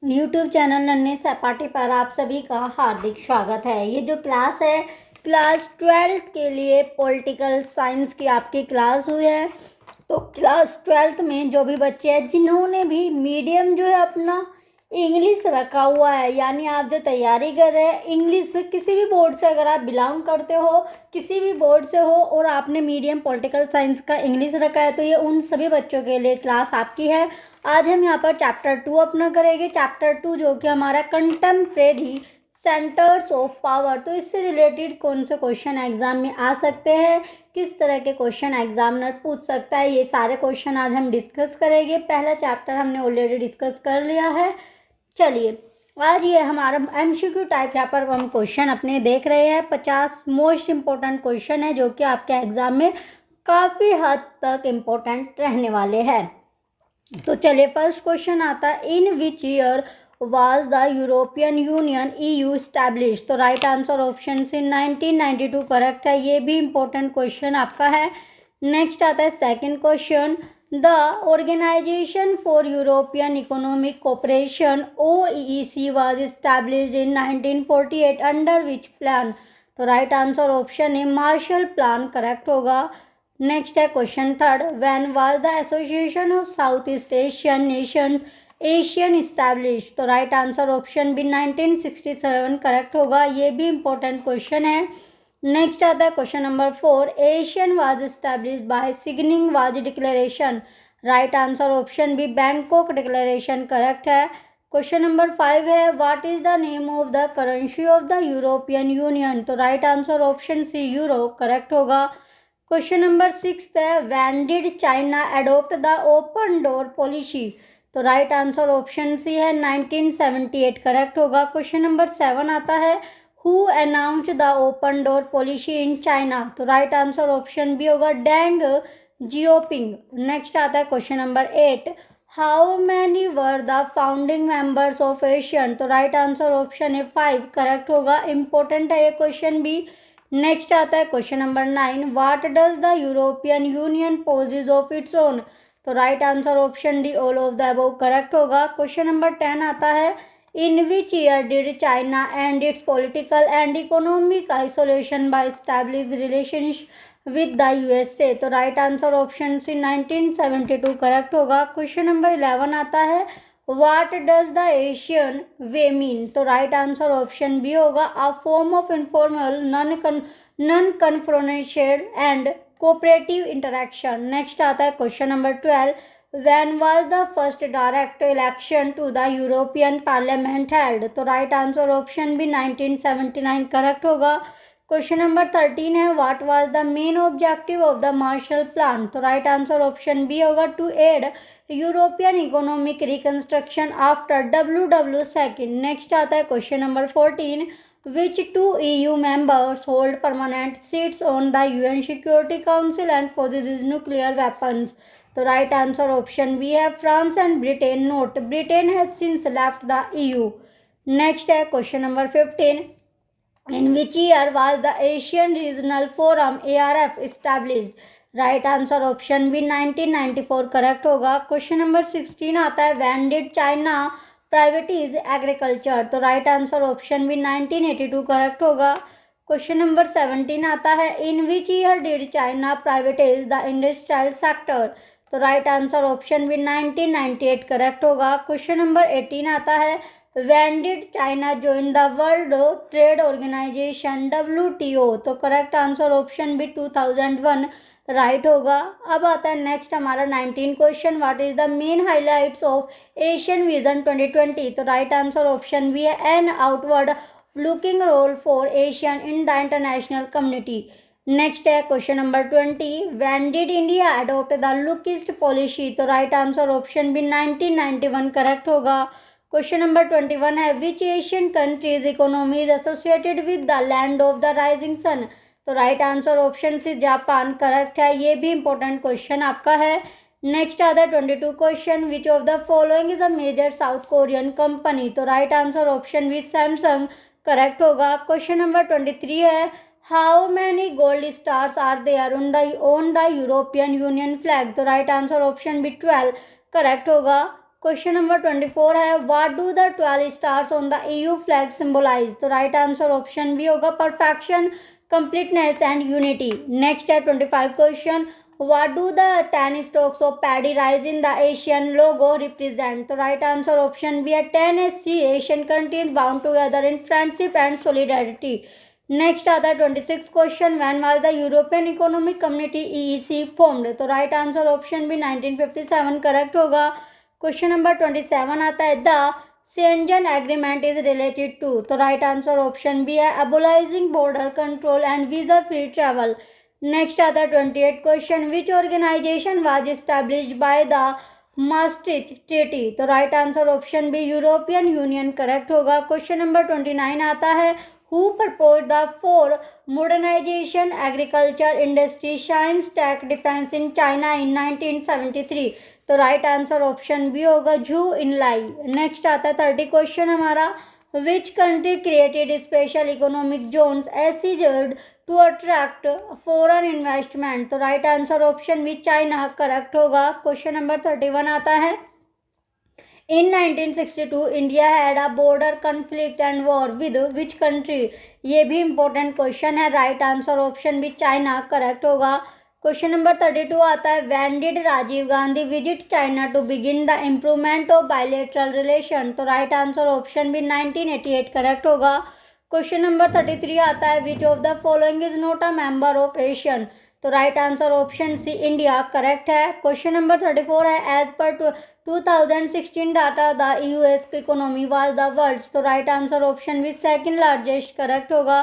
YouTube channel नन्हे सहपाठी पर आप सभी का हार्दिक स्वागत है। ये जो क्लास है क्लास 12th के लिए पॉलिटिकल साइंस की आपकी क्लास हुई है। तो क्लास 12th में जो भी बच्चे हैं जिन्होंने भी मीडियम जो है अपना इंग्लिश रखा हुआ है, यानी आप जो तैयारी कर रहे हैं इंग्लिश किसी भी बोर्ड से, अगर आप बिलोंग करते हो किसी भी बोर्ड से हो और आपने मीडियम पॉलिटिकल साइंस का इंग्लिश रखा है, तो ये उन सभी बच्चों के लिए क्लास आपकी है। आज हम यहाँ पर चैप्टर 2 अपना करेंगे। चैप्टर 2 जो कि हमारा कंटेम्प्रेरी सेंटर्स ऑफ पावर। तो इससे रिलेटेड कौन से क्वेश्चन एग्जाम में आ सकते हैं, किस तरह के क्वेश्चन एग्जामिनर पूछ सकता है, ये सारे क्वेश्चन आज हम डिस्कस करेंगे। पहला चैप्टर हमने ऑलरेडी डिस्कस कर लिया है। चलिए आज ये हमारा MCQ टाइप यहाँ पर हम क्वेश्चन अपने देख रहे हैं। 50 मोस्ट इम्पोर्टेंट क्वेश्चन है जो कि आपके एग्जाम में काफ़ी हद तक इम्पोर्टेंट रहने वाले हैं। तो चलिए फर्स्ट क्वेश्चन आता है, in which year was the European Union EU establish. तो right answer option C 1992 correct है। ये भी इम्पोर्टेंट क्वेश्चन आपका है। नेक्स्ट आता है second question, the organisation for European economic cooperation OEC was established in 1948 under which plan. तो right answer option है मार्शल प्लान करेक्ट होगा। नेक्स्ट है question third, when was the association of south east Asian nation ASEAN establish. तो right answer option B 1967 correct होगा। ये भी important question है। Next आता है question number 4, ASEAN was establish by signing was declaration. Right answer option B Bangkok declaration correct है। Question number 5 है, what is the name of the currency of the European Union. तो right answer option C euro correct होगा। Question number 6 है, when did China adopt the open door policy. तो right answer option C है 1978 correct होगा। Question number 7 आता है, who announced the open door policy in China. तो right answer option B होगा Deng Xiaoping. Next आता है question number 8, how many were the founding members of Asian. तो right answer option है 5 करेक्ट होगा। इंपॉर्टेंट है ये क्वेश्चन भी। नेक्स्ट आता है question number 9, what does the European Union possess of its own. तो right answer option D all of the above correct होगा। क्वेश्चन नंबर 10 आता है, in which year did China end its political and economic isolation by establish relationship with the USA। तो right answer option C 1972 correct होगा। Question number 11 आता है, what does the ASEAN way mean. तो right answer option B होगा a form of informal non confrontational and cooperative interaction. Next आता है question number 12, when was the first direct election to the European parliament held. तो right answer option B 1979 correct होगा। Question number 13 है, what was the main objective of the Marshall plan. तो right answer option B होगा to aid European economic reconstruction after WW2। Next आता है question number 14, which two EU members hold permanent seats on the UN Security Council and possesses nuclear weapons। तो right answer option B है France and Britain. Note, Britain has since left the EU। Next है question number 15, in which year was the ASEAN regional forum ARF established। Right answer option B 1994 correct होगा। Question number 16 आता है, when did China privatise agriculture. तो right answer option B 1982 correct होगा। Question number 17 आता है, in which year did China privatise the industrial sector. तो right answer option B 1998 correct होगा। Question number 18 आता है, when did China join the world trade organisation WTO। तो correct answer option B 2001 right होगा। अब आता है नेक्स्ट हमारा 19 question, what is the main highlights of ASEAN vision 2020। तो राइट आंसर ऑप्शन बी है an outward looking role for ASEAN in the international community. Next है question number 20, when did India adopt the look east policy. तो right answer option B 1991 correct होगा। Question number 21 है, which ASEAN countries economy is associated with the land of the rising sun. तो right answer option C Japan correct है। ये भी important question आपका है। Next आता है 22 question, which of the following is a major South Korean company. तो right answer option B Samsung correct होगा। क्वेश्चन नंबर 23 है, how many gold stars are there on the European Union flag. तो right answer option B 12 correct होगा। Question number 24 है what do the 12 stars on the EU flag symbolise. तो right answer option B होगा perfection, completeness and unity. Next है 25 question what do the 10 stocks of paddy rice in the ASEAN logo represent. तो right answer option B है 10 SC ASEAN countries bound together in friendship and solidarity. Next आता है 26 question when was the European economic community EEC formed. तो right answer option B 1957 correct होगा। Question number 27 आता है the Schengen agreement is related to. तो right answer option B है abolishing border control and visa free travel. Next आता है 28 question which organisation was established by the maastricht treaty. तो right answer option B European Union correct होगा। Question number 29 आता है who proposed the four modernization agriculture industry science tech defense in China in 1973। तो right answer option B होगा झू इनलाई। Next आता है 30 question हमारा which country created special economic zones SEZ to attract foreign investment. तो right answer option B China correct होगा। Question number 31 आता है In 1962, India had a border conflict and war with which country। ये भी important question है। Right answer option भी China correct होगा। Question number 32 आता है When did Rajiv Gandhi visit China to begin the improvement of bilateral relation। तो right answer option भी 1988 correct होगा। क्वेश्चन नंबर 33 आता है Which of the following is not a member of ASEAN। तो right answer option C India correct है। Question number 34 है as per 2016 data the US economy was the world. तो right answer option B second largest correct होगा।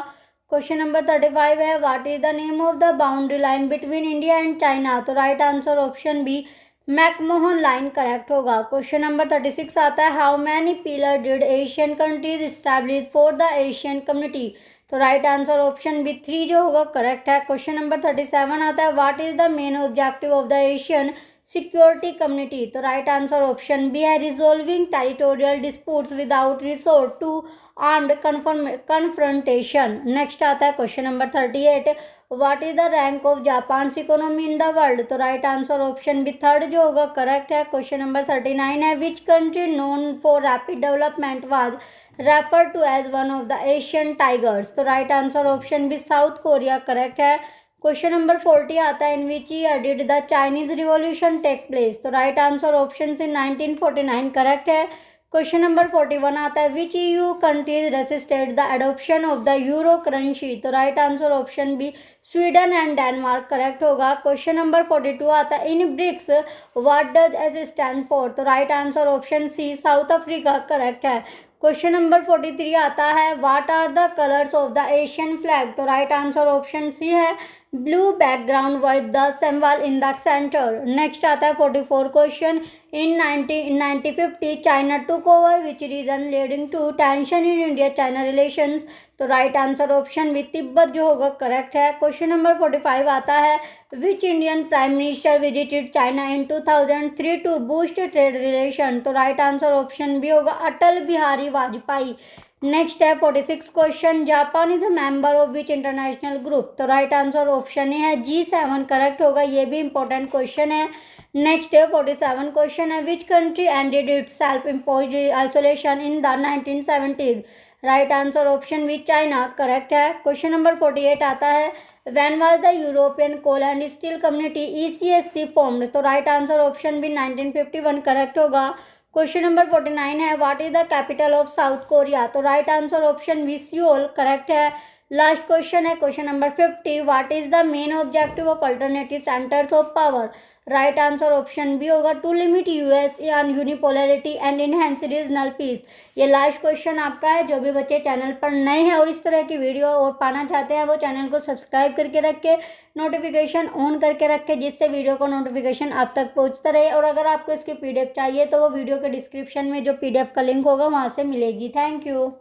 Question number 35 है what is the name of the boundary line between India and China. तो right answer option B McMahon line correct होगा। Question number 36 आता है how many pillar did ASEAN countries establish for the Asian community. तो right answer option B 3 जो होगा correct है। Question number 37 आता है what is the main objective of the Asian security community. तो राइट आंसर ऑप्शन बी है resolving territorial disputes without resort to armed confrontation. Next आता है question number 38 what is the rank of Japan economy in the world. तो right answer option B 3 जो होगा correct है। Question number 39 है which country known for rapid development was refer to as one of the Asian tigers. तो right answer option B South Korea correct है। Question number 40 आता है in which year did the Chinese revolution take place. तो right answer option C 1949 correct है। Question number 41 आता है which EU countries resisted the adoption of the euro currency. तो right answer option B Sweden and Denmark correct होगा। Question number 42 आता है in BRICS what does S stand for. तो right answer option C South Africa correct है। Question number 43 आता है what are the colours of the Asian flag. तो right answer option C है blue background with the symbol in the centre. Next आता है 44 question in 1950 China took over which region leading to tension in India China relations. तो right answer option B Tibet जो होगा correct है। Question number 45 आता है which Indian prime minister visited China in 2003 to boost trade relation. तो right answer option B होगा Atal Bihari Vajpayee. Next है 46 question Japan is a member of which international group. तो right answer option ही है G7 correct होगा। ये भी इंपॉर्टेंट क्वेश्चन है। नेक्स्ट है 47 क्वेश्चन है which country ended its self imposed isolation in the 1970s। Right answer option B China correct है। क्वेश्चन नंबर 48 आता है when was the European coal and steel community ECSC formed. तो right answer option B 1951 correct होगा। Question number 49 है what is the capital of South Korea. तो right answer option B Seoul correct है। Last question है question number 50 what is the main objective of alternative centres of power. Right answer option B होगा to limit US on unipolarity and enhance regional peace. ये last question आपका है। जो भी बच्चे channel पर नए हैं और इस तरह की वीडियो और पाना चाहते हैं वो चैनल को सब्सक्राइब करके रखे, नोटिफिकेशन ऑन करके रखे जिससे वीडियो को नोटिफिकेशन आप तक पहुंचता रहे। और अगर आपको इसकी PDF चाहिए तो वो वीडियो के डिस्क्रिप्शन में जो PDF का लिंक होगा वहाँ से मिलेगी। Thank you.